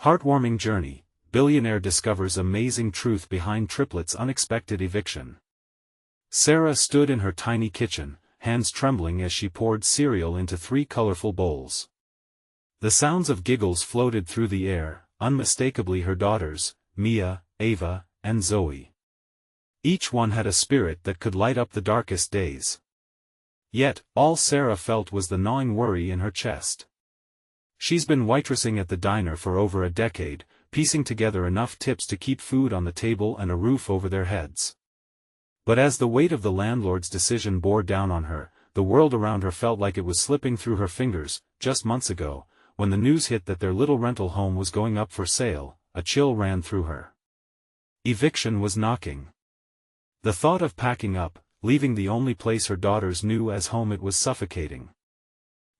Heartwarming journey, Billionaire discovers amazing truth behind Triplets' unexpected eviction. Sarah stood in her tiny kitchen, hands trembling as she poured cereal into 3 colorful bowls. The sounds of giggles floated through the air, unmistakably her daughters, Mia, Ava, and Zoe. Each one had a spirit that could light up the darkest days. Yet, all Sarah felt was the gnawing worry in her chest. She's been waitressing at the diner for over a decade, piecing together enough tips to keep food on the table and a roof over their heads. But as the weight of the landlord's decision bore down on her, the world around her felt like it was slipping through her fingers. Just months ago, when the news hit that their little rental home was going up for sale, a chill ran through her. Eviction was knocking. The thought of packing up, leaving the only place her daughters knew as home, it was suffocating.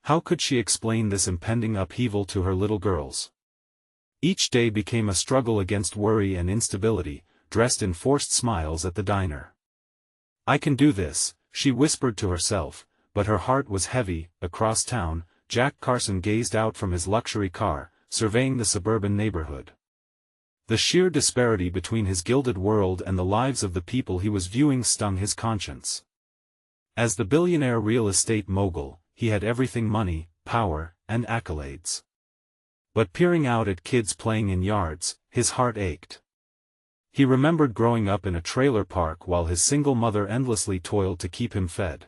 How could she explain this impending upheaval to her little girls? Each day became a struggle against worry and instability, dressed in forced smiles at the diner. "I can do this," she whispered to herself, but her heart was heavy. Across town, Jack Carson gazed out from his luxury car, surveying the suburban neighborhood. The sheer disparity between his gilded world and the lives of the people he was viewing stung his conscience. As the billionaire real estate mogul, he had everything: money, power, and accolades. But peering out at kids playing in yards, his heart ached. He remembered growing up in a trailer park while his single mother endlessly toiled to keep him fed.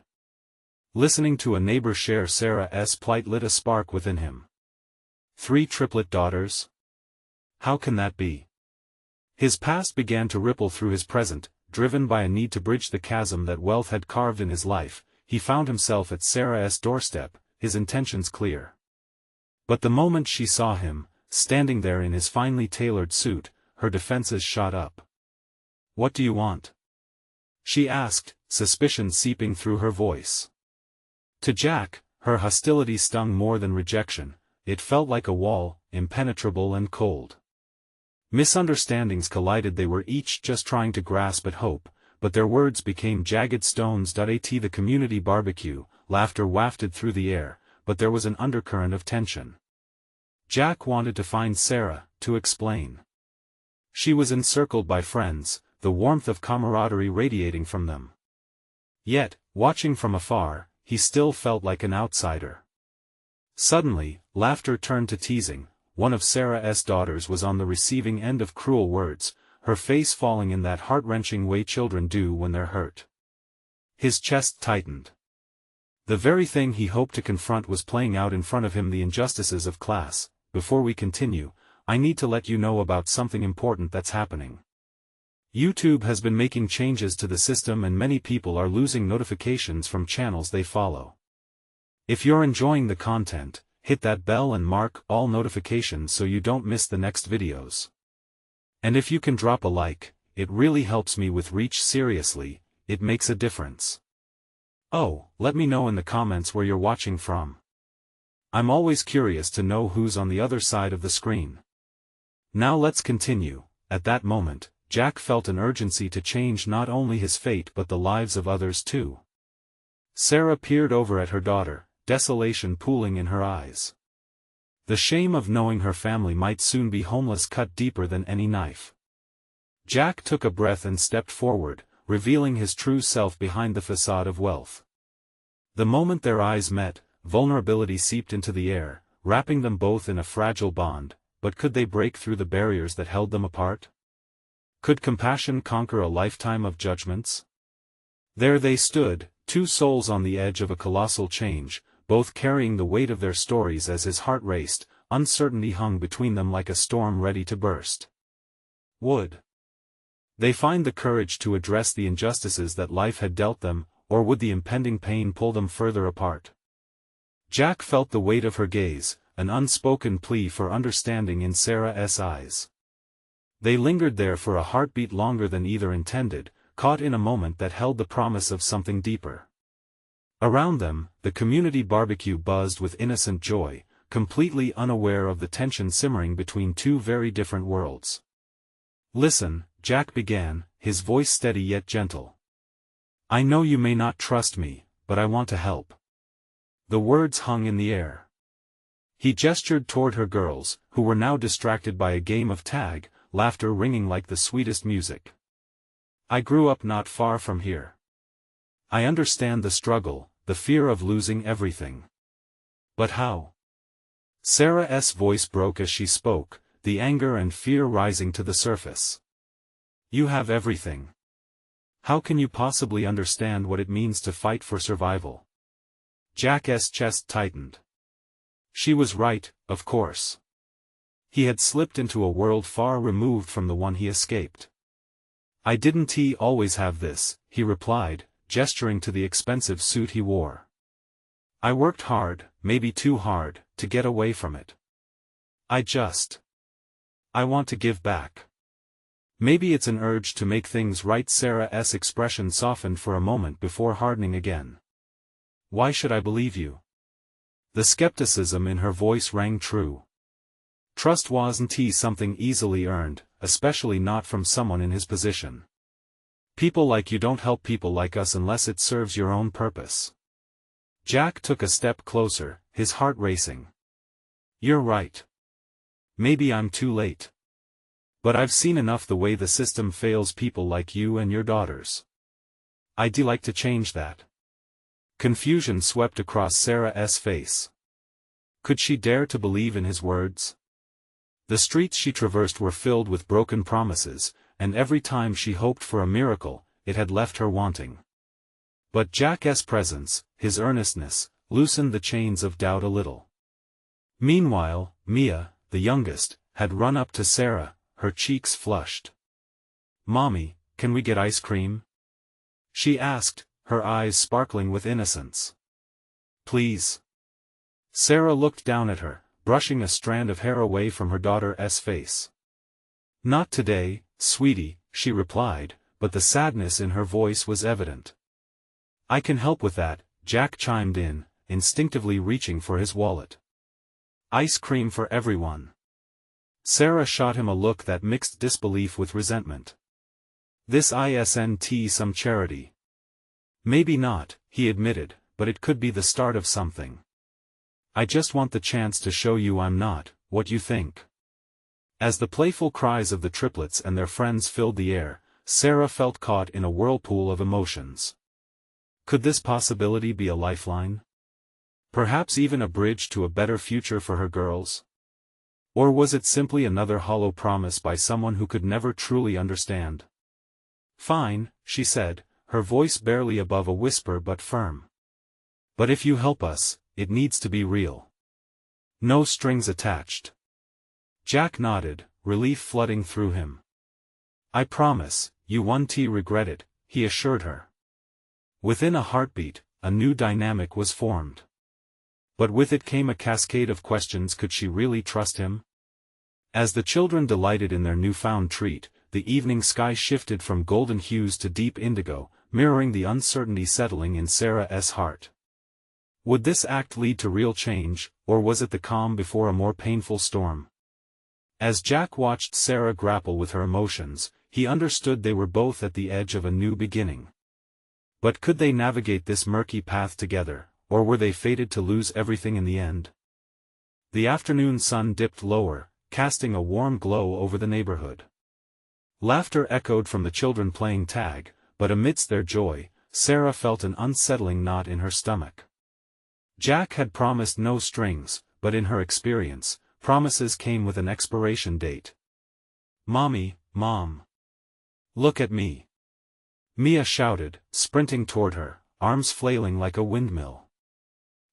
Listening to a neighbor share Sarah's plight lit a spark within him. 3 triplet daughters? How can that be? His past began to ripple through his present, driven by a need to bridge the chasm that wealth had carved in his life. He found himself at Sarah's doorstep, his intentions clear. But the moment she saw him, standing there in his finely tailored suit, her defenses shot up. "What do you want?" she asked, suspicion seeping through her voice. To Jack, her hostility stung more than rejection. It felt like a wall, impenetrable and cold. Misunderstandings collided. They were each just trying to grasp at hope, but their words became jagged stones. At the community barbecue, laughter wafted through the air, but there was an undercurrent of tension. Jack wanted to find Sarah, to explain. She was encircled by friends, the warmth of camaraderie radiating from them. Yet, watching from afar, he still felt like an outsider. Suddenly, laughter turned to teasing. One of Sarah's daughters was on the receiving end of cruel words, her face falling in that heart-wrenching way children do when they're hurt. His chest tightened. The very thing he hoped to confront was playing out in front of him: the injustices of class. Before we continue, I need to let you know about something important that's happening. YouTube has been making changes to the system and many people are losing notifications from channels they follow. If you're enjoying the content, hit that bell and mark all notifications so you don't miss the next videos. And if you can drop a like, it really helps me with reach. Seriously, it makes a difference. Oh, let me know in the comments where you're watching from. I'm always curious to know who's on the other side of the screen. Now let's continue. At that moment, Jack felt an urgency to change not only his fate but the lives of others too. Sarah peered over at her daughter, desolation pooling in her eyes. The shame of knowing her family might soon be homeless cut deeper than any knife. Jack took a breath and stepped forward, revealing his true self behind the facade of wealth. The moment their eyes met, vulnerability seeped into the air, wrapping them both in a fragile bond. But could they break through the barriers that held them apart? Could compassion conquer a lifetime of judgments? There they stood, 2 souls on the edge of a colossal change, both carrying the weight of their stories. As his heart raced, uncertainty hung between them like a storm ready to burst. Would they find the courage to address the injustices that life had dealt them, or would the impending pain pull them further apart? Jack felt the weight of her gaze, an unspoken plea for understanding in Sarah's eyes. They lingered there for a heartbeat longer than either intended, caught in a moment that held the promise of something deeper. Around them, the community barbecue buzzed with innocent joy, completely unaware of the tension simmering between 2 very different worlds. "Listen," Jack began, his voice steady yet gentle. "I know you may not trust me, but I want to help." The words hung in the air. He gestured toward her girls, who were now distracted by a game of tag, laughter ringing like the sweetest music. I grew up not far from here. I understand the struggle, the fear of losing everything. But how? Sarah's voice broke as she spoke, the anger and fear rising to the surface. You have everything. How can you possibly understand what it means to fight for survival? Jack's chest tightened. She was right, of course. He had slipped into a world far removed from the one he escaped. I didn't always have this, he replied, gesturing to the expensive suit he wore. I worked hard, maybe too hard, to get away from it. I want to give back. Maybe it's an urge to make things right. Sarah's expression softened for a moment before hardening again. Why should I believe you? The skepticism in her voice rang true. Trust wasn't something easily earned, especially not from someone in his position. People like you don't help people like us unless it serves your own purpose. Jack took a step closer, his heart racing. You're right. Maybe I'm too late. But I've seen enough the way the system fails people like you and your daughters. I'd like to change that. Confusion swept across Sarah's face. Could she dare to believe in his words? The streets she traversed were filled with broken promises, and every time she hoped for a miracle, it had left her wanting. But Jack's presence, his earnestness, loosened the chains of doubt a little. Meanwhile, Mia, the youngest, had run up to Sarah, her cheeks flushed. Mommy, can we get ice cream? She asked, her eyes sparkling with innocence. Please. Sarah looked down at her, brushing a strand of hair away from her daughter's face. Not today, sweetie, she replied, but the sadness in her voice was evident. I can help with that, Jack chimed in, instinctively reaching for his wallet. Ice cream for everyone. Sarah shot him a look that mixed disbelief with resentment. This isn't some charity. Maybe not, he admitted, but it could be the start of something. I just want the chance to show you I'm not what you think. As the playful cries of the triplets and their friends filled the air, Sarah felt caught in a whirlpool of emotions. Could this possibility be a lifeline? Perhaps even a bridge to a better future for her girls? Or was it simply another hollow promise by someone who could never truly understand? Fine, she said, her voice barely above a whisper but firm. But if you help us, it needs to be real. No strings attached. Jack nodded, relief flooding through him. I promise, you won't regret it, he assured her. Within a heartbeat, a new dynamic was formed. But with it came a cascade of questions. Could she really trust him? As the children delighted in their newfound treat, the evening sky shifted from golden hues to deep indigo, mirroring the uncertainty settling in Sarah's heart. Would this act lead to real change, or was it the calm before a more painful storm? As Jack watched Sarah grapple with her emotions, he understood they were both at the edge of a new beginning. But could they navigate this murky path together, or were they fated to lose everything in the end? The afternoon sun dipped lower, casting a warm glow over the neighborhood. Laughter echoed from the children playing tag, but amidst their joy, Sarah felt an unsettling knot in her stomach. Jack had promised no strings, but in her experience, promises came with an expiration date. Mommy, Mom. Look at me. Mia shouted, sprinting toward her, arms flailing like a windmill.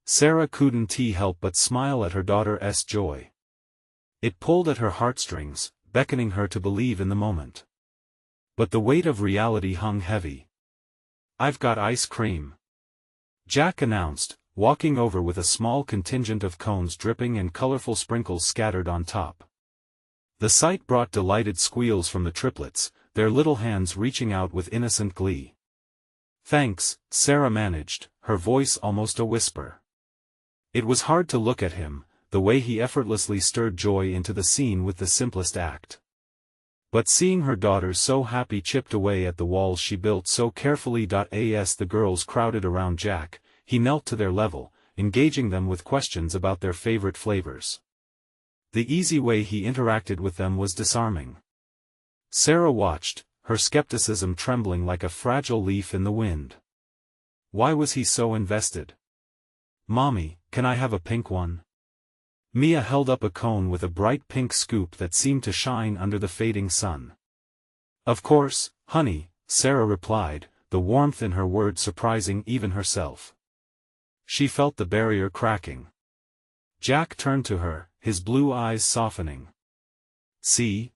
Sarah couldn't help but smile at her daughter's joy. It pulled at her heartstrings, beckoning her to believe in the moment. But the weight of reality hung heavy. I've got ice cream, Jack announced, walking over with a small contingent of cones dripping and colorful sprinkles scattered on top. The sight brought delighted squeals from the triplets, their little hands reaching out with innocent glee. Thanks, Sarah managed, her voice almost a whisper. It was hard to look at him, the way he effortlessly stirred joy into the scene with the simplest act. But seeing her daughters so happy chipped away at the walls she built so carefully. As the girls crowded around Jack, he knelt to their level, engaging them with questions about their favorite flavors. The easy way he interacted with them was disarming. Sarah watched, her skepticism trembling like a fragile leaf in the wind. Why was he so invested? "Mommy, can I have a pink one?" Mia held up a cone with a bright pink scoop that seemed to shine under the fading sun. "Of course, honey," Sarah replied, the warmth in her words surprising even herself. She felt the barrier cracking. Jack turned to her, his blue eyes softening. "See?"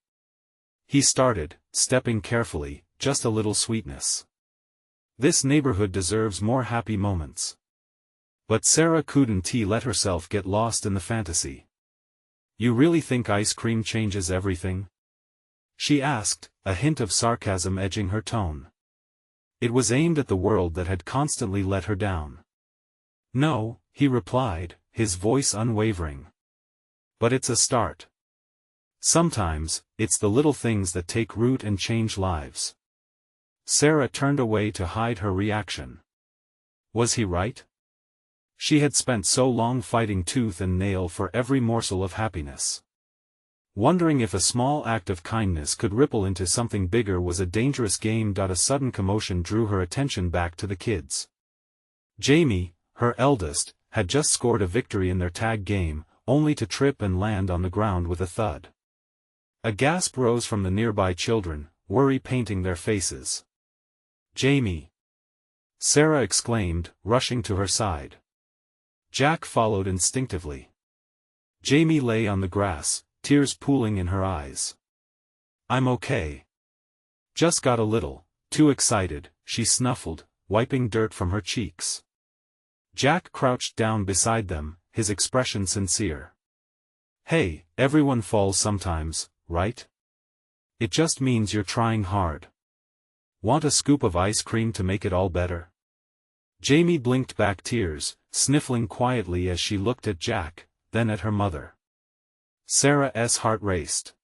he started, stepping carefully, "just a little sweetness. This neighborhood deserves more happy moments." But Sarah couldn't let herself get lost in the fantasy. "You really think ice cream changes everything?" she asked, a hint of sarcasm edging her tone. It was aimed at the world that had constantly let her down. "No," he replied, his voice unwavering. "But it's a start. Sometimes, it's the little things that take root and change lives." Sarah turned away to hide her reaction. Was he right? She had spent so long fighting tooth and nail for every morsel of happiness. Wondering if a small act of kindness could ripple into something bigger was a dangerous game. A sudden commotion drew her attention back to the kids. Jamie, her eldest, had just scored a victory in their tag game, only to trip and land on the ground with a thud. A gasp rose from the nearby children, worry painting their faces. "Jamie!" Sarah exclaimed, rushing to her side. Jack followed instinctively. Jamie lay on the grass, tears pooling in her eyes. "I'm okay. Just got a little too excited," she snuffled, wiping dirt from her cheeks. Jack crouched down beside them, his expression sincere. "Hey, everyone falls sometimes, right? It just means you're trying hard. Want a scoop of ice cream to make it all better?" Jamie blinked back tears, sniffling quietly as she looked at Jack, then at her mother. Sarah's heart raced.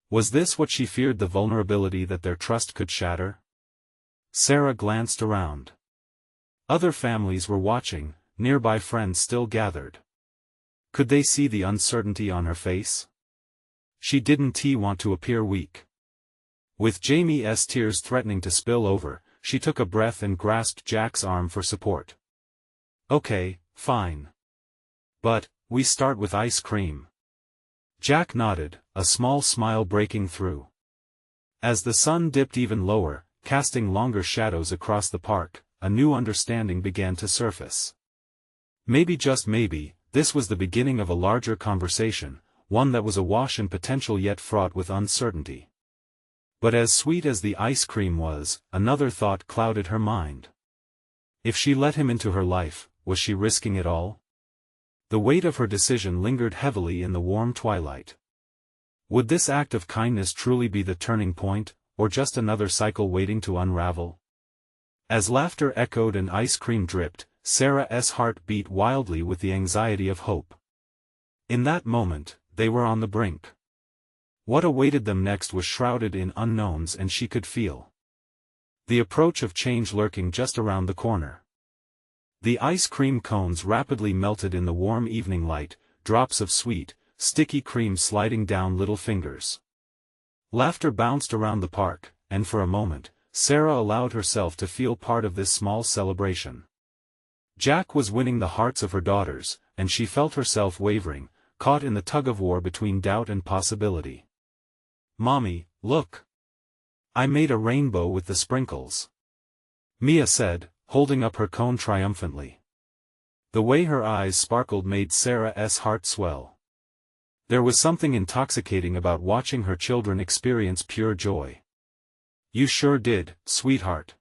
Was this what she feared, the vulnerability that their trust could shatter? Sarah glanced around. Other families were watching, nearby friends still gathered. Could they see the uncertainty on her face? She didn't want to appear weak. With Jamie's tears threatening to spill over, she took a breath and grasped Jack's arm for support. "Okay, fine. But, we start with ice cream." Jack nodded, a small smile breaking through. As the sun dipped even lower, casting longer shadows across the park, a new understanding began to surface. Maybe, just maybe, this was the beginning of a larger conversation, one that was awash in potential yet fraught with uncertainty. But as sweet as the ice cream was, another thought clouded her mind. If she let him into her life, was she risking it all? The weight of her decision lingered heavily in the warm twilight. Would this act of kindness truly be the turning point, or just another cycle waiting to unravel? As laughter echoed and ice cream dripped, Sarah's heart beat wildly with the anxiety of hope. In that moment, they were on the brink. What awaited them next was shrouded in unknowns, and she could feel the approach of change lurking just around the corner. The ice cream cones rapidly melted in the warm evening light, drops of sweet, sticky cream sliding down little fingers. Laughter bounced around the park, and for a moment, Sarah allowed herself to feel part of this small celebration. Jack was winning the hearts of her daughters, and she felt herself wavering, caught in the tug-of-war between doubt and possibility. "Mommy, look! I made a rainbow with the sprinkles," Mia said, holding up her cone triumphantly. The way her eyes sparkled made Sarah's heart swell. There was something intoxicating about watching her children experience pure joy. "You sure did, sweetheart.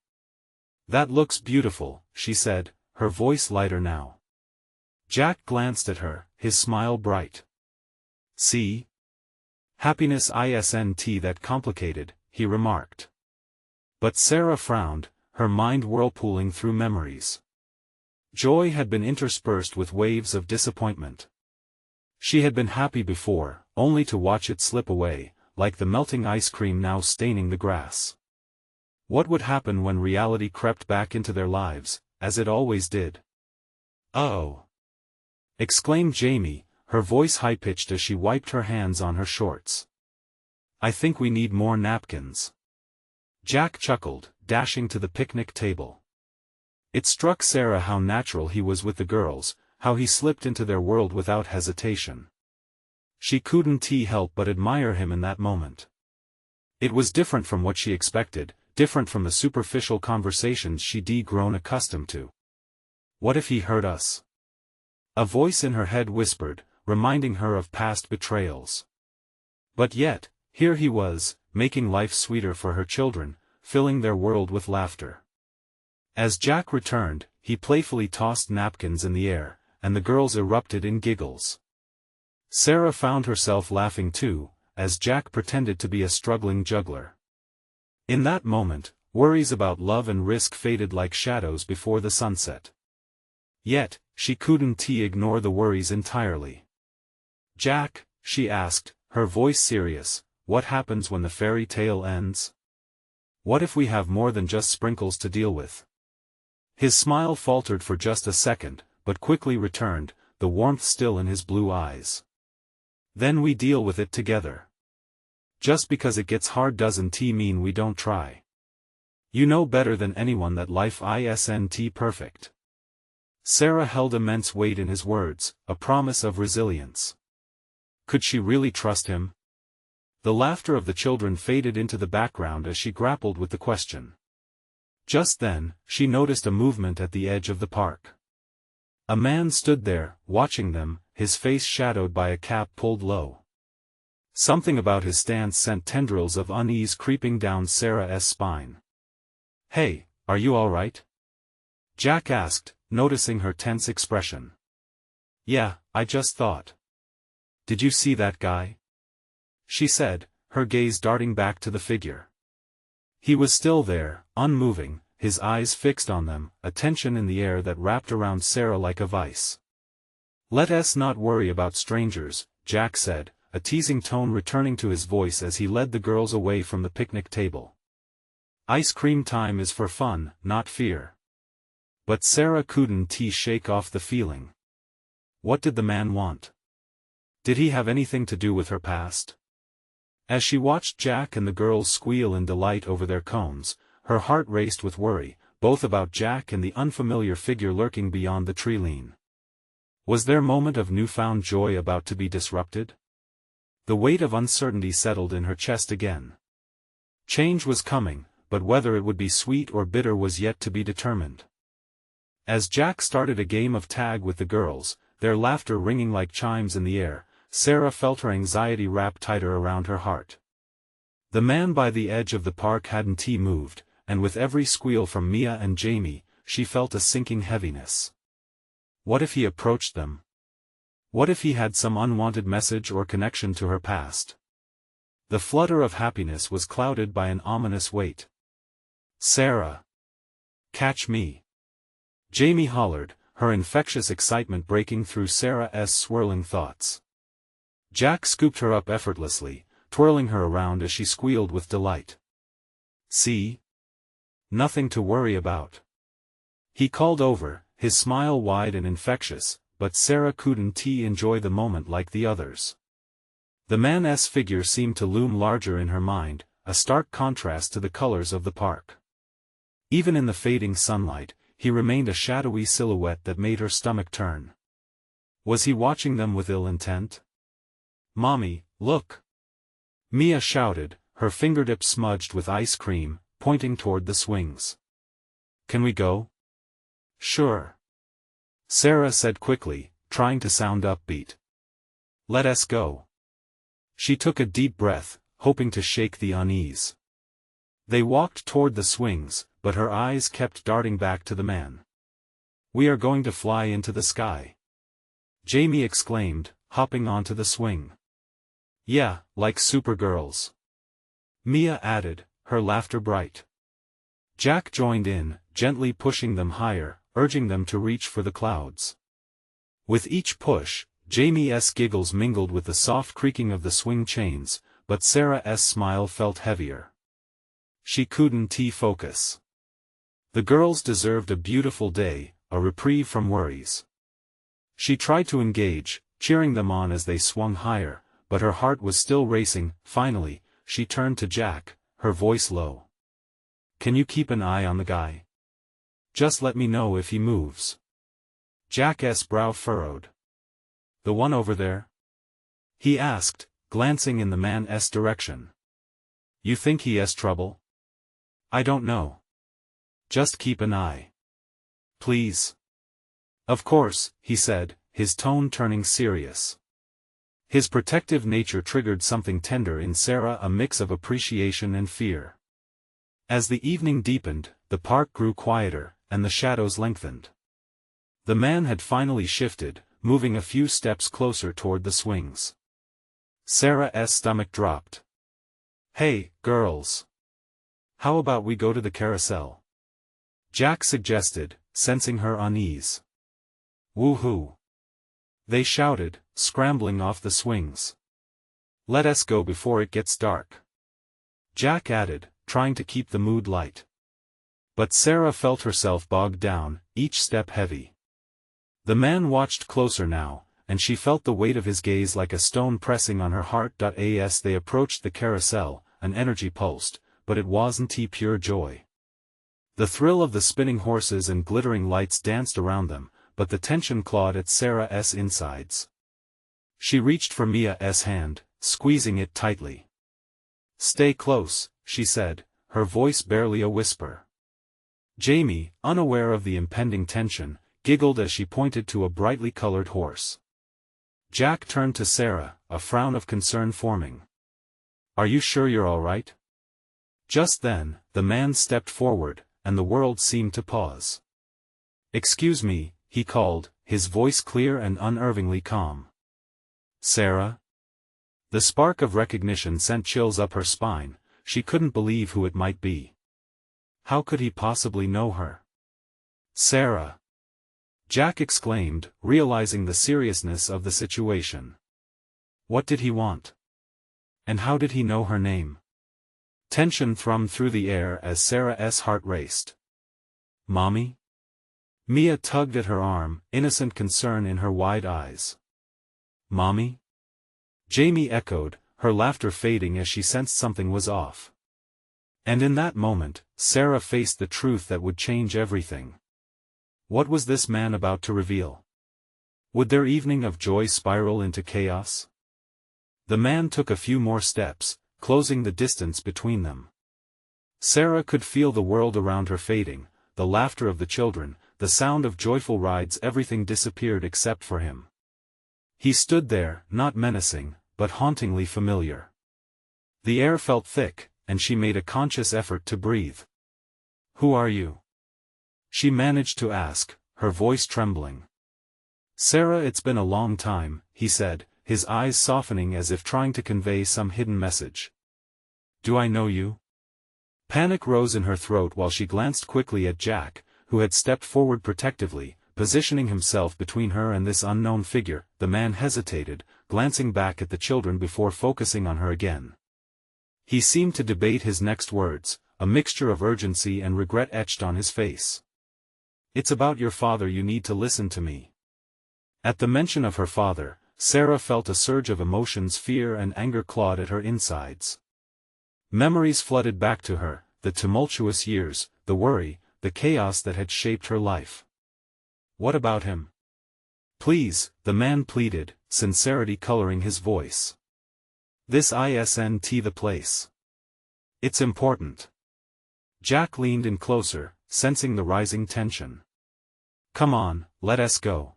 That looks beautiful," she said, her voice lighter now. Jack glanced at her, his smile bright. "See? Happiness isn't that complicated," he remarked. But Sarah frowned, her mind whirlpooling through memories. Joy had been interspersed with waves of disappointment. She had been happy before, only to watch it slip away, like the melting ice cream now staining the grass. What would happen when reality crept back into their lives, as it always did? Oh! exclaimed Jamie, her voice high-pitched as she wiped her hands on her shorts. I think we need more napkins. Jack chuckled, dashing to the picnic table. It struck Sarah how natural he was with the girls, how he slipped into their world without hesitation. She couldn't help but admire him in that moment. It was different from what she expected, different from the superficial conversations she'd grown accustomed to. What if he hurt us? A voice in her head whispered, reminding her of past betrayals. But yet, here he was, making life sweeter for her children, filling their world with laughter. As Jack returned, he playfully tossed napkins in the air, and the girls erupted in giggles. Sarah found herself laughing too, as Jack pretended to be a struggling juggler. In that moment, worries about love and risk faded like shadows before the sunset. Yet, she couldn't ignore the worries entirely. Jack, she asked, her voice serious, what happens when the fairy tale ends? What if we have more than just sprinkles to deal with? His smile faltered for just a second, but quickly returned, the warmth still in his blue eyes. Then we deal with it together. Just because it gets hard doesn't mean we don't try. You know better than anyone that life isn't perfect. Sarah held immense weight in his words, a promise of resilience. Could she really trust him? The laughter of the children faded into the background as she grappled with the question. Just then, she noticed a movement at the edge of the park. A man stood there, watching them, his face shadowed by a cap pulled low. Something about his stance sent tendrils of unease creeping down Sarah's spine. Hey, are you all right? Jack asked, noticing her tense expression. Yeah, I just thought. Did you see that guy? She said, her gaze darting back to the figure. He was still there, unmoving, his eyes fixed on them, a tension in the air that wrapped around Sarah like a vice. Let us not worry about strangers, Jack said, a teasing tone returning to his voice as he led the girls away from the picnic table. Ice cream time is for fun, not fear. But Sarah couldn't shake off the feeling. What did the man want? Did he have anything to do with her past? As she watched Jack and the girls squeal in delight over their cones, her heart raced with worry, both about Jack and the unfamiliar figure lurking beyond the tree line. Was their moment of newfound joy about to be disrupted? The weight of uncertainty settled in her chest again. Change was coming, but whether it would be sweet or bitter was yet to be determined. As Jack started a game of tag with the girls, their laughter ringing like chimes in the air, Sarah felt her anxiety wrap tighter around her heart. The man by the edge of the park hadn't moved, and with every squeal from Mia and Jamie, she felt a sinking heaviness. What if he approached them? What if he had some unwanted message or connection to her past? The flutter of happiness was clouded by an ominous weight. Sarah! Catch me! Jamie hollered, her infectious excitement breaking through Sarah's swirling thoughts. Jack scooped her up effortlessly, twirling her around as she squealed with delight. See? Nothing to worry about. He called over, his smile wide and infectious, but Sarah couldn't enjoy the moment like the others. The man's figure seemed to loom larger in her mind, a stark contrast to the colors of the park. Even in the fading sunlight, he remained a shadowy silhouette that made her stomach turn. Was he watching them with ill intent? Mommy, look! Mia shouted, her fingertips smudged with ice cream, pointing toward the swings. Can we go? Sure. Sarah said quickly, trying to sound upbeat. Let us go. She took a deep breath, hoping to shake the unease. They walked toward the swings, but her eyes kept darting back to the man. We are going to fly into the sky. Jamie exclaimed, hopping onto the swing. Yeah, like supergirls. Mia added, her laughter bright. Jack joined in, gently pushing them higher, urging them to reach for the clouds. With each push, Jamie's giggles mingled with the soft creaking of the swing chains, but Sarah's smile felt heavier. She couldn't focus. The girls deserved a beautiful day, a reprieve from worries. She tried to engage, cheering them on as they swung higher, but her heart was still racing. Finally, she turned to Jack, her voice low. "Can you keep an eye on the guy? Just let me know if he moves." Jack's brow furrowed. "The one over there?" he asked, glancing in the man's direction. "You think he has trouble?" "I don't know. Just keep an eye. Please." "Of course," he said, his tone turning serious. His protective nature triggered something tender in Sarah, a mix of appreciation and fear. As the evening deepened, the park grew quieter, and the shadows lengthened. The man had finally shifted, moving a few steps closer toward the swings. Sarah's stomach dropped. "Hey, girls. How about we go to the carousel?" Jack suggested, sensing her unease. "Woohoo!" they shouted, scrambling off the swings. "Let us go before it gets dark," Jack added, trying to keep the mood light. But Sarah felt herself bogged down, each step heavy. The man watched closer now, and she felt the weight of his gaze like a stone pressing on her heart. As they approached the carousel, an energy pulsed, but it wasn't pure joy. The thrill of the spinning horses and glittering lights danced around them, but the tension clawed at Sarah's insides. She reached for Mia's hand, squeezing it tightly. "Stay close," she said, her voice barely a whisper. Jamie, unaware of the impending tension, giggled as she pointed to a brightly colored horse. Jack turned to Sarah, a frown of concern forming. "Are you sure you're all right?" Just then, the man stepped forward, and the world seemed to pause. "Excuse me," he called, his voice clear and unervingly calm. "Sarah?" The spark of recognition sent chills up her spine. She couldn't believe who it might be. How could he possibly know her? "Sarah!" Jack exclaimed, realizing the seriousness of the situation. What did he want? And how did he know her name? Tension thrummed through the air as Sarah's heart raced. "Mommy?" Mia tugged at her arm, innocent concern in her wide eyes. "Mommy?" Jamie echoed, her laughter fading as she sensed something was off. And in that moment, Sarah faced the truth that would change everything. What was this man about to reveal? Would their evening of joy spiral into chaos? The man took a few more steps, closing the distance between them. Sarah could feel the world around her fading, the laughter of the children, the sound of joyful rides. Everything disappeared except for him. He stood there, not menacing, but hauntingly familiar. The air felt thick, and she made a conscious effort to breathe. "Who are you?" she managed to ask, her voice trembling. "Sarah, it's been a long time," he said, his eyes softening as if trying to convey some hidden message. "Do I know you?" Panic rose in her throat while she glanced quickly at Jack, who had stepped forward protectively, positioning himself between her and this unknown figure. The man hesitated, glancing back at the children before focusing on her again. He seemed to debate his next words, a mixture of urgency and regret etched on his face. "It's about your father. You need to listen to me." At the mention of her father, Sarah felt a surge of emotions. Fear and anger clawed at her insides. Memories flooded back to her, the tumultuous years, the worry, the chaos that had shaped her life. "What about him? Please," the man pleaded, sincerity coloring his voice. "This isn't the place. It's important." Jack leaned in closer, sensing the rising tension. "Come on, let us go.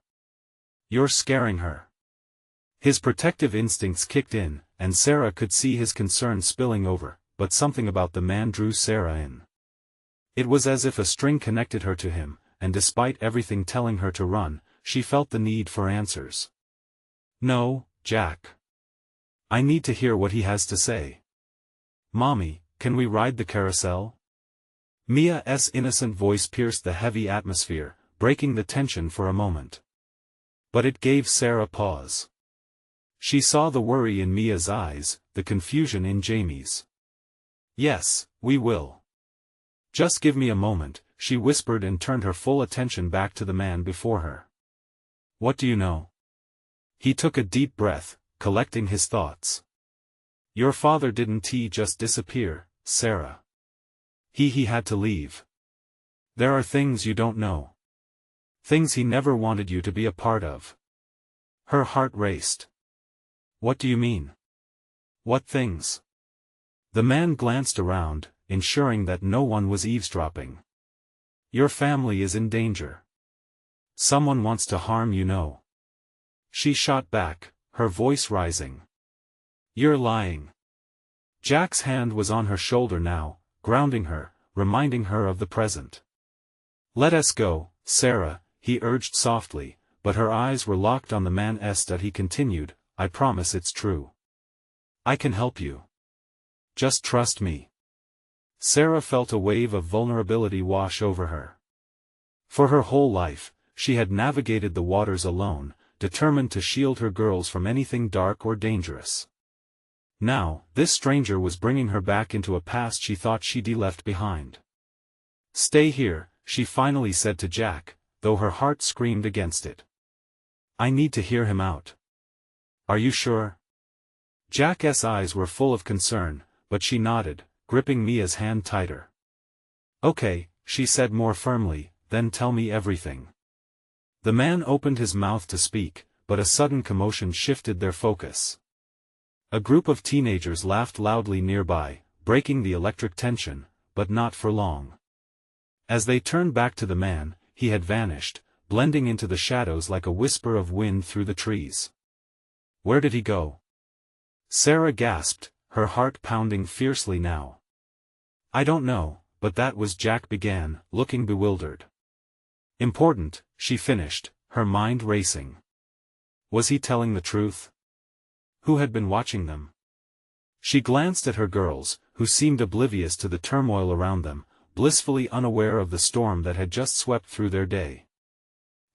You're scaring her." His protective instincts kicked in, and Sarah could see his concern spilling over, but something about the man drew Sarah in. It was as if a string connected her to him, and despite everything telling her to run, she felt the need for answers. "No, Jack. I need to hear what he has to say." "Mommy, can we ride the carousel?" Mia's innocent voice pierced the heavy atmosphere, breaking the tension for a moment. But it gave Sarah pause. She saw the worry in Mia's eyes, the confusion in Jamie's. "Yes, we will. Just give me a moment," she whispered and turned her full attention back to the man before her. What do you know? He took a deep breath, collecting his thoughts. Your father didn't just disappear, Sarah. He had to leave. There are things you don't know. Things he never wanted you to be a part of. Her heart raced. What do you mean? What things? The man glanced around, ensuring that no one was eavesdropping. Your family is in danger. Someone wants to harm you, know. She shot back, her voice rising. You're lying. Jack's hand was on her shoulder now, grounding her, reminding her of the present. Let us go, Sarah, he urged softly, but her eyes were locked on the man's that he continued, I promise it's true. I can help you. Just trust me. Sarah felt a wave of vulnerability wash over her. For her whole life, she had navigated the waters alone, determined to shield her girls from anything dark or dangerous. Now, this stranger was bringing her back into a past she thought she'd left behind. Stay here, she finally said to Jack, though her heart screamed against it. I need to hear him out. Are you sure? Jack's eyes were full of concern, but she nodded, gripping Mia's hand tighter. Okay, she said more firmly, then tell me everything. The man opened his mouth to speak, but a sudden commotion shifted their focus. A group of teenagers laughed loudly nearby, breaking the electric tension, but not for long. As they turned back to the man, he had vanished, blending into the shadows like a whisper of wind through the trees. Where did he go? Sarah gasped, her heart pounding fiercely now. I don't know, but that was Jack began, looking bewildered. Important, she finished, her mind racing. Was he telling the truth? Who had been watching them? She glanced at her girls, who seemed oblivious to the turmoil around them, blissfully unaware of the storm that had just swept through their day.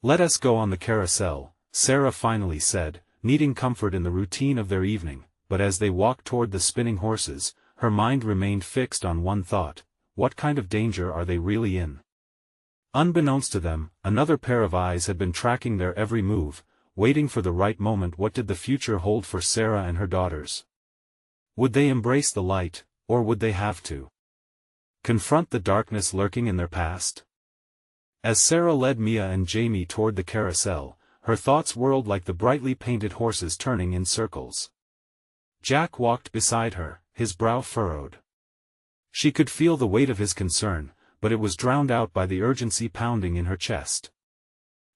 Let us go on the carousel, Sarah finally said, needing comfort in the routine of their evening, but as they walked toward the spinning horses, her mind remained fixed on one thought: what kind of danger are they really in? Unbeknownst to them, another pair of eyes had been tracking their every move, waiting for the right moment. What did the future hold for Sarah and her daughters? Would they embrace the light, or would they have to confront the darkness lurking in their past? As Sarah led Mia and Jamie toward the carousel, her thoughts whirled like the brightly painted horses turning in circles. Jack walked beside her, his brow furrowed. She could feel the weight of his concern, but it was drowned out by the urgency pounding in her chest.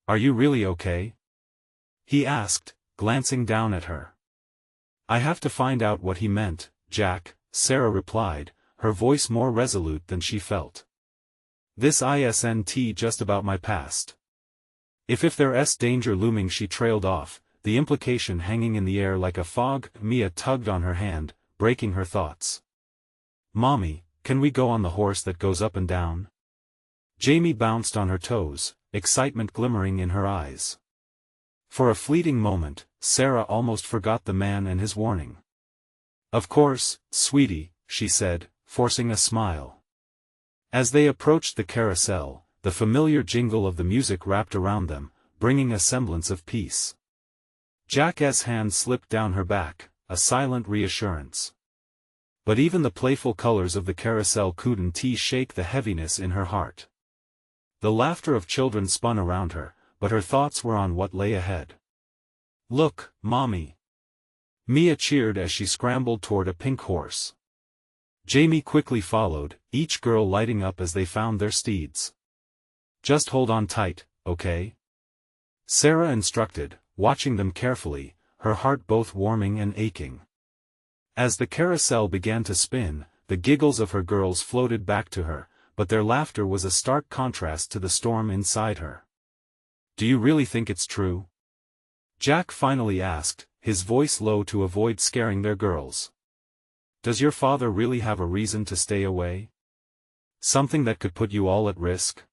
Are you really okay? He asked, glancing down at her. I have to find out what he meant, Jack, Sarah replied, her voice more resolute than she felt. This isn't just about my past. If there's danger looming, she trailed off, the implication hanging in the air like a fog. Mia tugged on her hand, breaking her thoughts. Mommy, can we go on the horse that goes up and down? Jamie bounced on her toes, excitement glimmering in her eyes. For a fleeting moment, Sarah almost forgot the man and his warning. Of course, sweetie, she said, forcing a smile. As they approached the carousel, the familiar jingle of the music wrapped around them, bringing a semblance of peace. Jack's hand slipped down her back, a silent reassurance. But even the playful colors of the carousel couldn't shake the heaviness in her heart. The laughter of children spun around her, but her thoughts were on what lay ahead. Look, Mommy! Mia cheered as she scrambled toward a pink horse. Jamie quickly followed, each girl lighting up as they found their steeds. Just hold on tight, okay? Sarah instructed, watching them carefully, her heart both warming and aching. As the carousel began to spin, the giggles of her girls floated back to her, but their laughter was a stark contrast to the storm inside her. Do you really think it's true? Jack finally asked, his voice low to avoid scaring their girls. Does your father really have a reason to stay away? Something that could put you all at risk?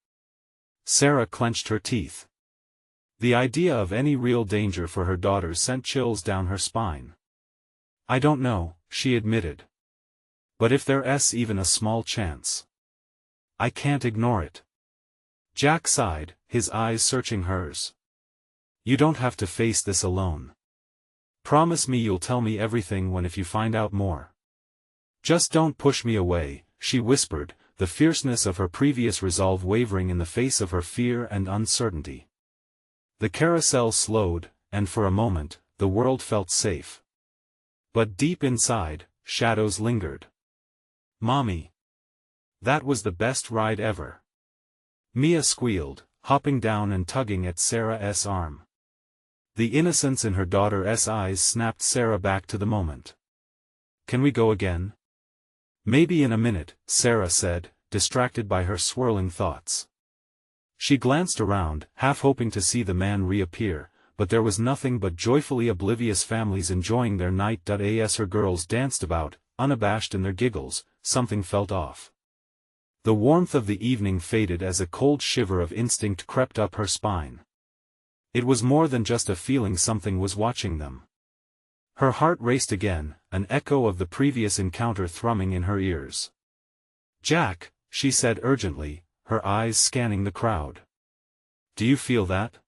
Sarah clenched her teeth. The idea of any real danger for her daughters sent chills down her spine. I don't know, she admitted. But if there's even a small chance, I can't ignore it. Jack sighed, his eyes searching hers. You don't have to face this alone. Promise me you'll tell me everything if you find out more. Just don't push me away, she whispered, the fierceness of her previous resolve wavering in the face of her fear and uncertainty. The carousel slowed, and for a moment, the world felt safe. But deep inside, shadows lingered. Mommy. That was the best ride ever. Mia squealed, hopping down and tugging at Sarah's arm. The innocence in her daughter's eyes snapped Sarah back to the moment. Can we go again? Maybe in a minute, Sarah said, distracted by her swirling thoughts. She glanced around, half hoping to see the man reappear, but there was nothing but joyfully oblivious families enjoying their night. As her girls danced about, unabashed in their giggles, something felt off. The warmth of the evening faded as a cold shiver of instinct crept up her spine. It was more than just a feeling, something was watching them. Her heart raced again, an echo of the previous encounter thrumming in her ears. Jack, she said urgently, her eyes scanning the crowd. Do you feel that?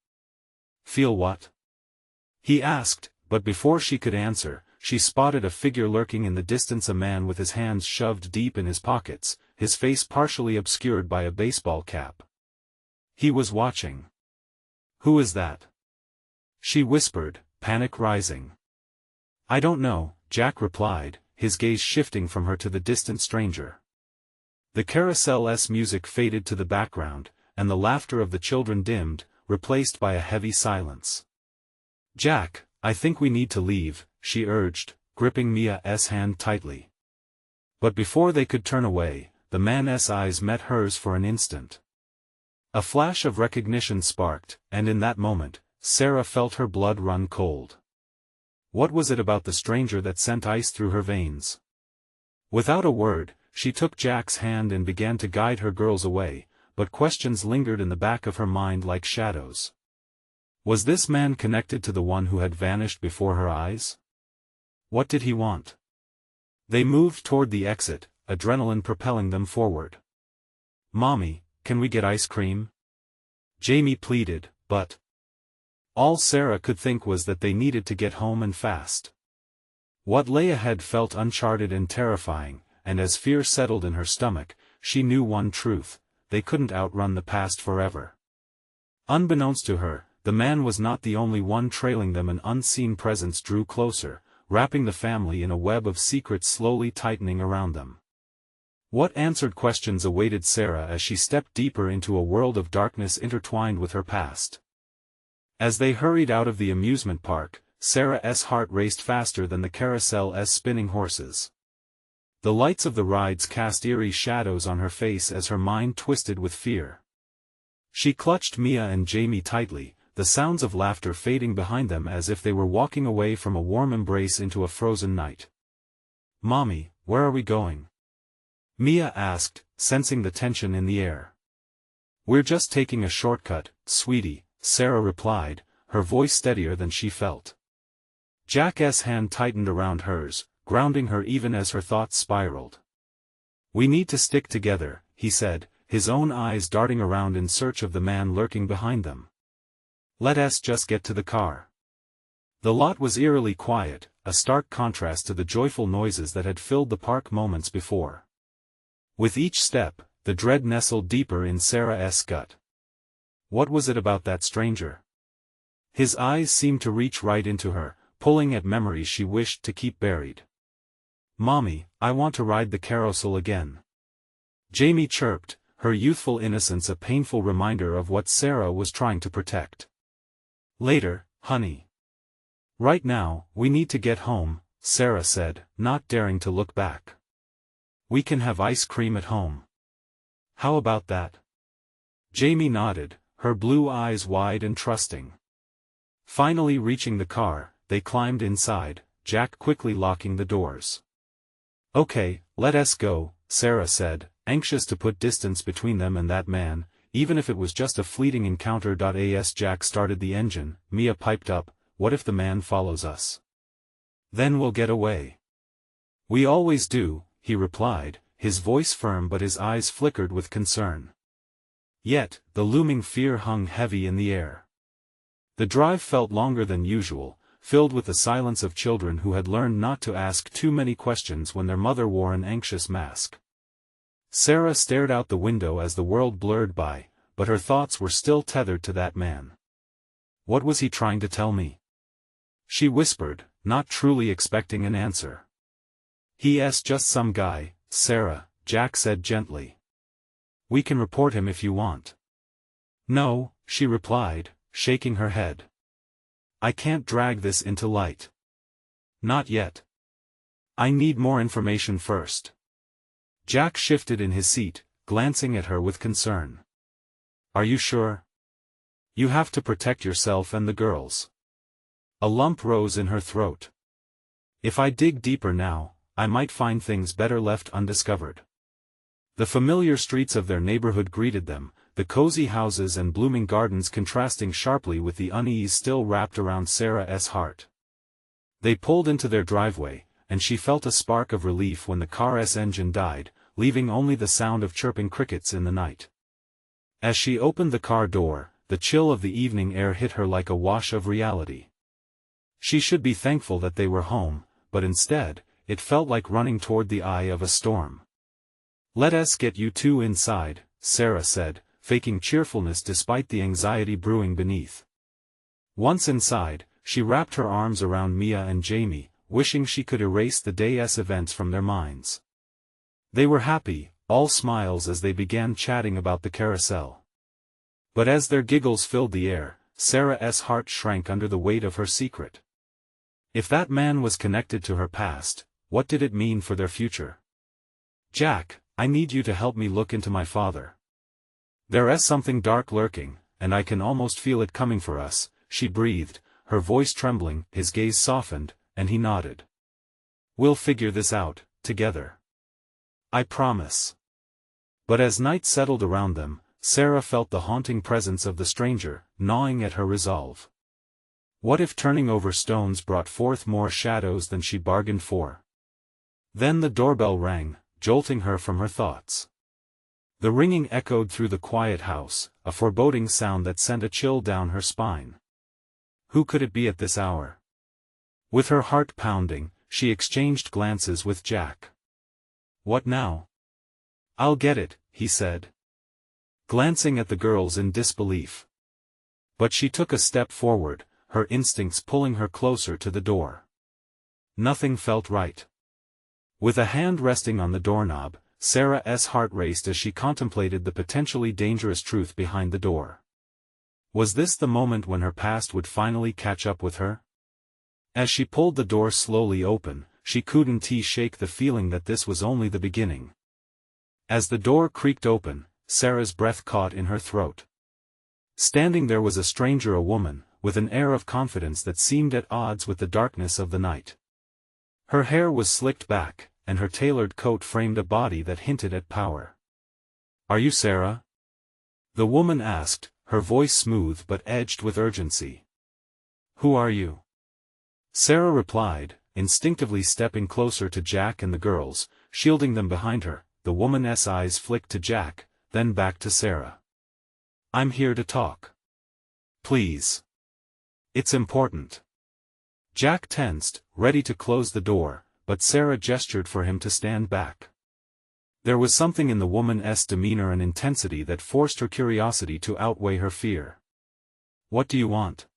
Feel what? He asked, but before she could answer, she spotted a figure lurking in the distance, a man with his hands shoved deep in his pockets, his face partially obscured by a baseball cap. He was watching. Who is that? She whispered, panic rising. I don't know, Jack replied, his gaze shifting from her to the distant stranger. The carousel's music faded to the background, and the laughter of the children dimmed, replaced by a heavy silence. Jack, I think we need to leave, she urged, gripping Mia's hand tightly. But before they could turn away, the man's eyes met hers for an instant. A flash of recognition sparked, and in that moment, Sarah felt her blood run cold. What was it about the stranger that sent ice through her veins? Without a word, she took Jack's hand and began to guide her girls away, but questions lingered in the back of her mind like shadows. Was this man connected to the one who had vanished before her eyes? What did he want? They moved toward the exit, adrenaline propelling them forward. Mommy, can we get ice cream? Jamie pleaded, but all Sarah could think was that they needed to get home and fast. What lay ahead felt uncharted and terrifying, and as fear settled in her stomach, she knew one truth: they couldn't outrun the past forever. Unbeknownst to her, the man was not the only one trailing them. An unseen presence drew closer, wrapping the family in a web of secrets slowly tightening around them. What answered questions awaited Sarah as she stepped deeper into a world of darkness intertwined with her past? As they hurried out of the amusement park, Sarah's heart raced faster than the carousel's spinning horses. The lights of the rides cast eerie shadows on her face as her mind twisted with fear. She clutched Mia and Jamie tightly, the sounds of laughter fading behind them as if they were walking away from a warm embrace into a frozen night. Mommy, where are we going? Mia asked, sensing the tension in the air. We're just taking a shortcut, sweetie, Sarah replied, her voice steadier than she felt. Jack's hand tightened around hers, grounding her even as her thoughts spiraled. We need to stick together, he said, his own eyes darting around in search of the man lurking behind them. Let us just get to the car. The lot was eerily quiet, a stark contrast to the joyful noises that had filled the park moments before. With each step, the dread nestled deeper in Sarah's gut. What was it about that stranger? His eyes seemed to reach right into her, pulling at memories she wished to keep buried. Mommy, I want to ride the carousel again. Jamie chirped, her youthful innocence a painful reminder of what Sarah was trying to protect. Later, honey. Right now, we need to get home, Sarah said, not daring to look back. We can have ice cream at home. How about that? Jamie nodded, her blue eyes wide and trusting. Finally reaching the car, they climbed inside, Jack quickly locking the doors. Okay, let us go, Sarah said, anxious to put distance between them and that man, even if it was just a fleeting encounter. As Jack started the engine, Mia piped up, what if the man follows us? Then we'll get away. We always do, he replied, his voice firm but his eyes flickered with concern. Yet, the looming fear hung heavy in the air. The drive felt longer than usual, filled with the silence of children who had learned not to ask too many questions when their mother wore an anxious mask. Sarah stared out the window as the world blurred by, but her thoughts were still tethered to that man. What was he trying to tell me? She whispered, not truly expecting an answer. He's just some guy, Sarah, Jack said gently. We can report him if you want. No, she replied, shaking her head. I can't drag this into light. Not yet. I need more information first. Jack shifted in his seat, glancing at her with concern. Are you sure? You have to protect yourself and the girls. A lump rose in her throat. If I dig deeper now, I might find things better left undiscovered. The familiar streets of their neighborhood greeted them, the cozy houses and blooming gardens contrasting sharply with the unease still wrapped around Sarah's heart. They pulled into their driveway, and she felt a spark of relief when the car's engine died, leaving only the sound of chirping crickets in the night. As she opened the car door, the chill of the evening air hit her like a wash of reality. She should be thankful that they were home, but instead, it felt like running toward the eye of a storm. Let us get you two inside, Sarah said, faking cheerfulness despite the anxiety brewing beneath. Once inside, she wrapped her arms around Mia and Jamie, wishing she could erase the day's events from their minds. They were happy, all smiles as they began chatting about the carousel. But as their giggles filled the air, Sarah's heart shrank under the weight of her secret. If that man was connected to her past, what did it mean for their future? Jack, I need you to help me look into my father. There's something dark lurking, and I can almost feel it coming for us, she breathed, her voice trembling. His gaze softened, and he nodded. We'll figure this out, together. I promise. But as night settled around them, Sarah felt the haunting presence of the stranger, gnawing at her resolve. What if turning over stones brought forth more shadows than she bargained for? Then the doorbell rang, jolting her from her thoughts. The ringing echoed through the quiet house, a foreboding sound that sent a chill down her spine. Who could it be at this hour? With her heart pounding, she exchanged glances with Jack. What now? I'll get it, he said, glancing at the girls in disbelief. But she took a step forward, her instincts pulling her closer to the door. Nothing felt right. With a hand resting on the doorknob, Sarah's heart raced as she contemplated the potentially dangerous truth behind the door. Was this the moment when her past would finally catch up with her? As she pulled the door slowly open, she couldn't shake the feeling that this was only the beginning. As the door creaked open, Sarah's breath caught in her throat. Standing there was a stranger, a woman, with an air of confidence that seemed at odds with the darkness of the night. Her hair was slicked back, and her tailored coat framed a body that hinted at power. Are you Sarah? The woman asked, her voice smooth but edged with urgency. Who are you? Sarah replied, instinctively stepping closer to Jack and the girls, shielding them behind her. The woman's eyes flicked to Jack, then back to Sarah. I'm here to talk. Please. It's important. Jack tensed, ready to close the door, but Sarah gestured for him to stand back. There was something in the woman's demeanor and intensity that forced her curiosity to outweigh her fear. What do you want?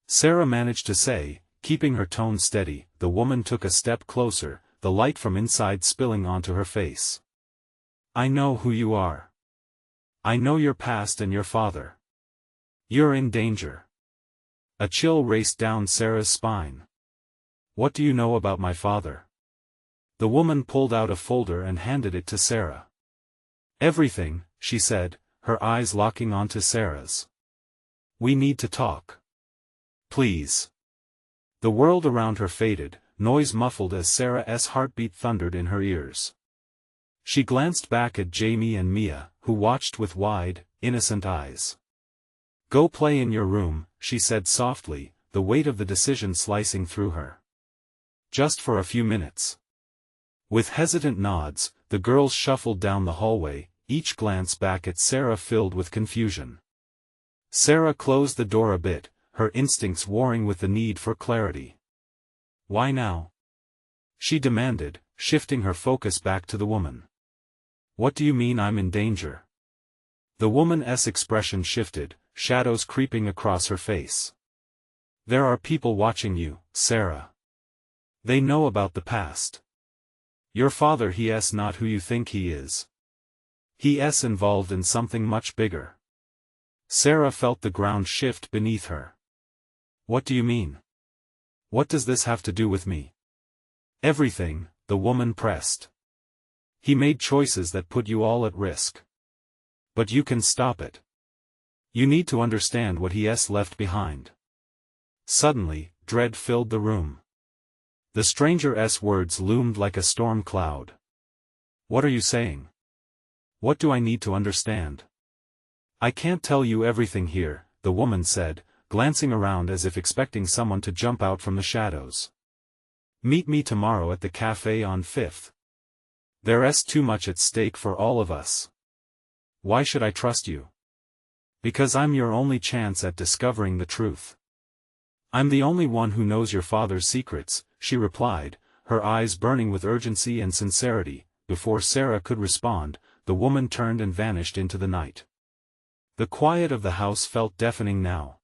Sarah managed to say, keeping her tone steady. The woman took a step closer, the light from inside spilling onto her face. I know who you are. I know your past and your father. You're in danger. A chill raced down Sarah's spine. What do you know about my father? The woman pulled out a folder and handed it to Sarah. Everything, she said, her eyes locking onto Sarah's. We need to talk. Please. The world around her faded, noise muffled as Sarah's heartbeat thundered in her ears. She glanced back at Jamie and Mia, who watched with wide, innocent eyes. Go play in your room, she said softly, the weight of the decision slicing through her. Just for a few minutes. With hesitant nods, the girls shuffled down the hallway, each glance back at Sarah filled with confusion. Sarah closed the door a bit, her instincts warring with the need for clarity. "Why now?" she demanded, shifting her focus back to the woman. "What do you mean I'm in danger?" The woman's expression shifted, shadows creeping across her face. "There are people watching you, Sarah. They know about the past. Your father, he's not who you think he is. He's involved in something much bigger." Sarah felt the ground shift beneath her. "What do you mean? What does this have to do with me?" "Everything," the woman pressed. "He made choices that put you all at risk. But you can stop it. You need to understand what he's left behind." Suddenly, dread filled the room. The stranger's words loomed like a storm cloud. "What are you saying? What do I need to understand?" "I can't tell you everything here," the woman said, glancing around as if expecting someone to jump out from the shadows. "Meet me tomorrow at the cafe on 5th. There's too much at stake for all of us." "Why should I trust you?" "Because I'm your only chance at discovering the truth. I'm the only one who knows your father's secrets," she replied, her eyes burning with urgency and sincerity. Before Sarah could respond, the woman turned and vanished into the night. The quiet of the house felt deafening now.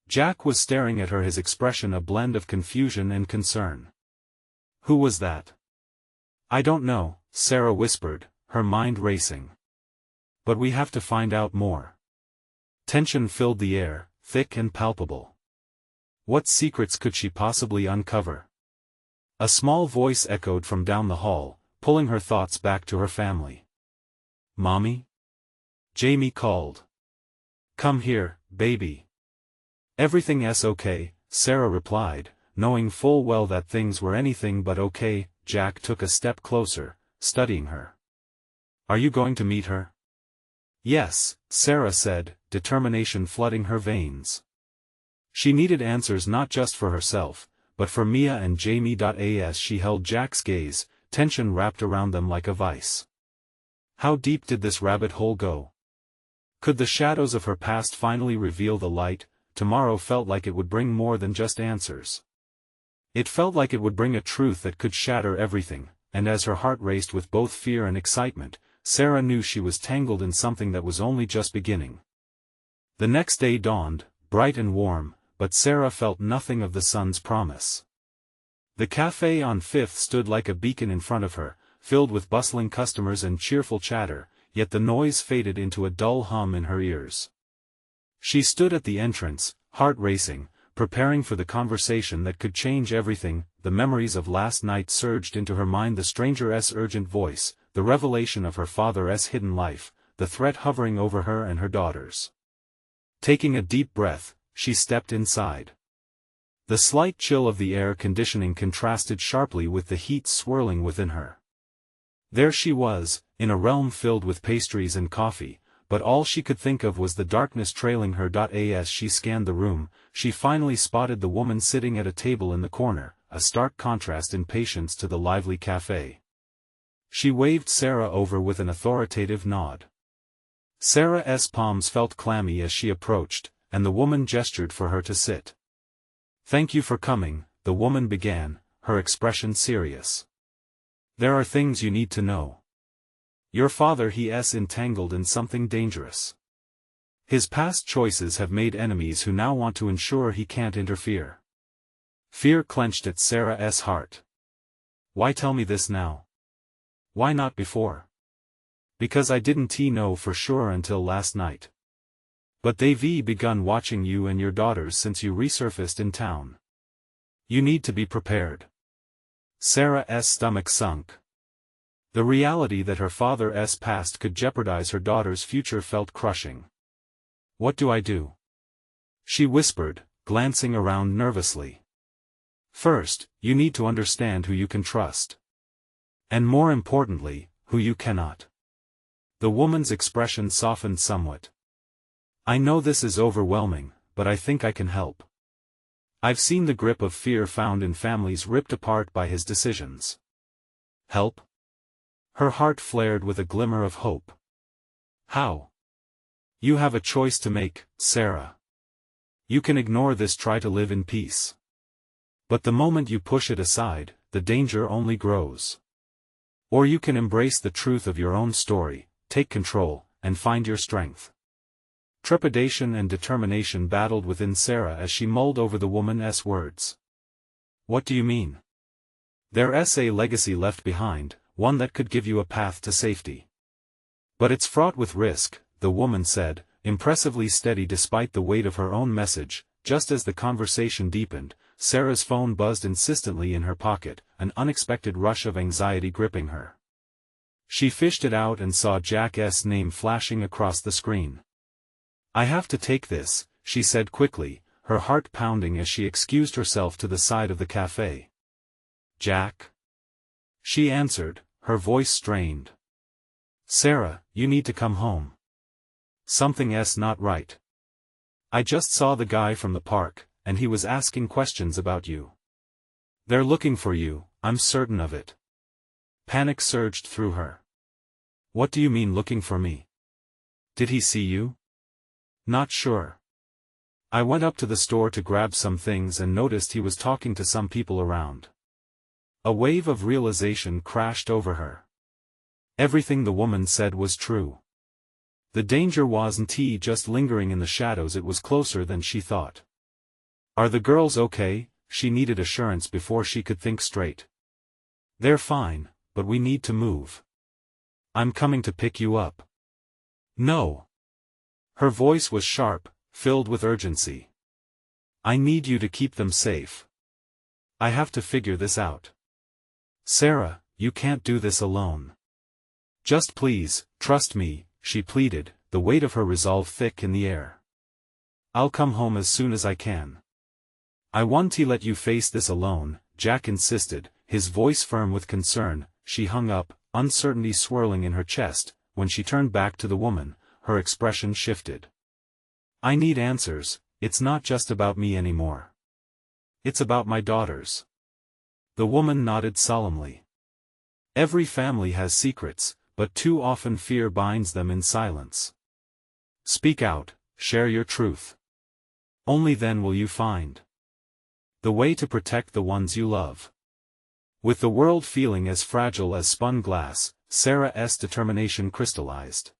Jack was staring at her, his expression a blend of confusion and concern. "Who was that?" "I don't know," Sarah whispered, her mind racing. "But we have to find out more." Tension filled the air, thick and palpable. What secrets could she possibly uncover? A small voice echoed from down the hall, pulling her thoughts back to her family. "Mommy?" Jamie called. "Come here, baby." "Everything's okay," Sarah replied, knowing full well that things were anything but okay. Jack took a step closer, studying her. "Are you going to meet her?" "Yes," Sarah said, determination flooding her veins. She needed answers not just for herself, but for Mia and Jamie. As she held Jack's gaze, tension wrapped around them like a vice. How deep did this rabbit hole go? Could the shadows of her past finally reveal the light? Tomorrow felt like it would bring more than just answers. It felt like it would bring a truth that could shatter everything, and as her heart raced with both fear and excitement, Sarah knew she was tangled in something that was only just beginning. The next day dawned, bright and warm, but Sarah felt nothing of the sun's promise. The cafe on 5th stood like a beacon in front of her, filled with bustling customers and cheerful chatter, yet the noise faded into a dull hum in her ears. She stood at the entrance, heart racing, preparing for the conversation that could change everything. The memories of last night surged into her mind, the stranger's urgent voice, the revelation of her father's hidden life, the threat hovering over her and her daughters. Taking a deep breath, she stepped inside. The slight chill of the air conditioning contrasted sharply with the heat swirling within her. There she was, in a realm filled with pastries and coffee, but all she could think of was the darkness trailing her. As she scanned the room, she finally spotted the woman sitting at a table in the corner, a stark contrast in patience to the lively cafe. She waved Sarah over with an authoritative nod. Sarah's palms felt clammy as she approached, and the woman gestured for her to sit. "Thank you for coming," the woman began, her expression serious. "There are things you need to know. Your father, he's entangled in something dangerous. His past choices have made enemies who now want to ensure he can't interfere." Fear clenched at Sarah's heart. "Why tell me this now? Why not before?" "Because I didn't know for sure until last night. But they've begun watching you and your daughters since you resurfaced in town. You need to be prepared." Sarah's stomach sunk. The reality that her father's past could jeopardize her daughter's future felt crushing. "What do I do?" she whispered, glancing around nervously. "First, you need to understand who you can trust. And more importantly, who you cannot." The woman's expression softened somewhat. "I know this is overwhelming, but I think I can help. I've seen the grip of fear found in families ripped apart by his decisions." "Help?" Her heart flared with a glimmer of hope. "How?" "You have a choice to make, Sarah. You can ignore this, try to live in peace. But the moment you push it aside, the danger only grows. Or you can embrace the truth of your own story, take control, and find your strength. Trepidation and determination battled within Sarah as she mulled over the woman's words. What do you mean? There's a legacy left behind, one that could give you a path to safety. But it's fraught with risk, the woman said, impressively steady despite the weight of her own message. Just as the conversation deepened, Sarah's phone buzzed insistently in her pocket, an unexpected rush of anxiety gripping her. She fished it out and saw Jack's name flashing across the screen. I have to take this, she said quickly, her heart pounding as she excused herself to the side of the cafe. Jack? She answered, her voice strained. Sarah, you need to come home. Something's not right. I just saw the guy from the park, and he was asking questions about you. They're looking for you, I'm certain of it. Panic surged through her. What do you mean looking for me? Did he see you? Not sure. I went up to the store to grab some things and noticed he was talking to some people around. A wave of realization crashed over her. Everything the woman said was true. The danger wasn't just lingering in the shadows, it was closer than she thought. Are the girls okay? She needed assurance before she could think straight. They're fine, but we need to move. I'm coming to pick you up. No. Her voice was sharp, filled with urgency. I need you to keep them safe. I have to figure this out. Sarah, you can't do this alone. Just please, trust me, she pleaded, the weight of her resolve thick in the air. I'll come home as soon as I can. I won't let you face this alone, Jack insisted, his voice firm with concern. She hung up, uncertainty swirling in her chest. When she turned back to the woman, her expression shifted. I need answers, it's not just about me anymore. It's about my daughters. The woman nodded solemnly. Every family has secrets, but too often fear binds them in silence. Speak out, share your truth. Only then will you find the way to protect the ones you love. With the world feeling as fragile as spun glass, Sarah's determination crystallized.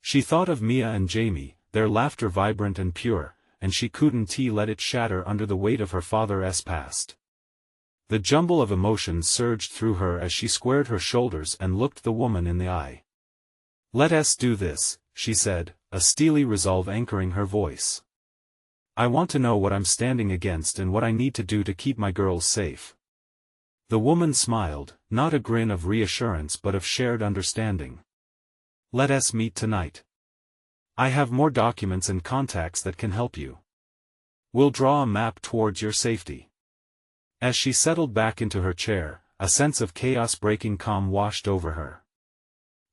She thought of Mia and Jamie, their laughter vibrant and pure, and she couldn't let it shatter under the weight of her father's past. The jumble of emotions surged through her as she squared her shoulders and looked the woman in the eye. Let's do this, she said, a steely resolve anchoring her voice. I want to know what I'm standing against and what I need to do to keep my girls safe. The woman smiled, not a grin of reassurance but of shared understanding. Let's meet tonight. I have more documents and contacts that can help you. We'll draw a map towards your safety. As she settled back into her chair, a sense of chaos-breaking calm washed over her.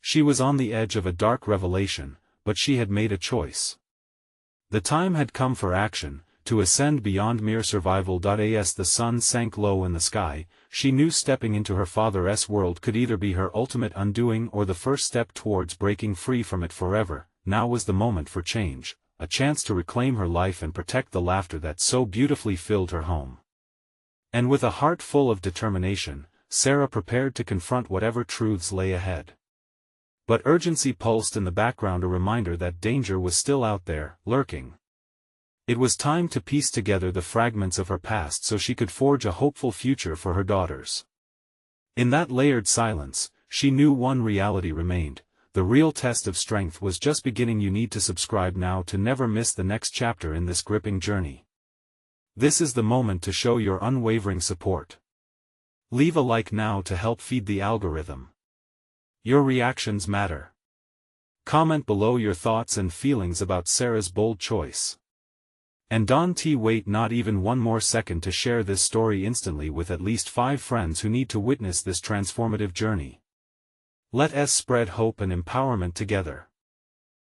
She was on the edge of a dark revelation, but she had made a choice. The time had come for action, to ascend beyond mere survival. As the sun sank low in the sky, she knew stepping into her father's world could either be her ultimate undoing or the first step towards breaking free from it forever. Now was the moment for change, a chance to reclaim her life and protect the laughter that so beautifully filled her home. And with a heart full of determination, Sarah prepared to confront whatever truths lay ahead. But urgency pulsed in the background, a reminder that danger was still out there, lurking. It was time to piece together the fragments of her past so she could forge a hopeful future for her daughters. In that layered silence, she knew one reality remained: the real test of strength was just beginning. You need to subscribe now to never miss the next chapter in this gripping journey. This is the moment to show your unwavering support. Leave a like now to help feed the algorithm. Your reactions matter. Comment below your thoughts and feelings about Sarah's bold choice. And don't wait not even one more second to share this story instantly with at least 5 friends who need to witness this transformative journey. Let's spread hope and empowerment together.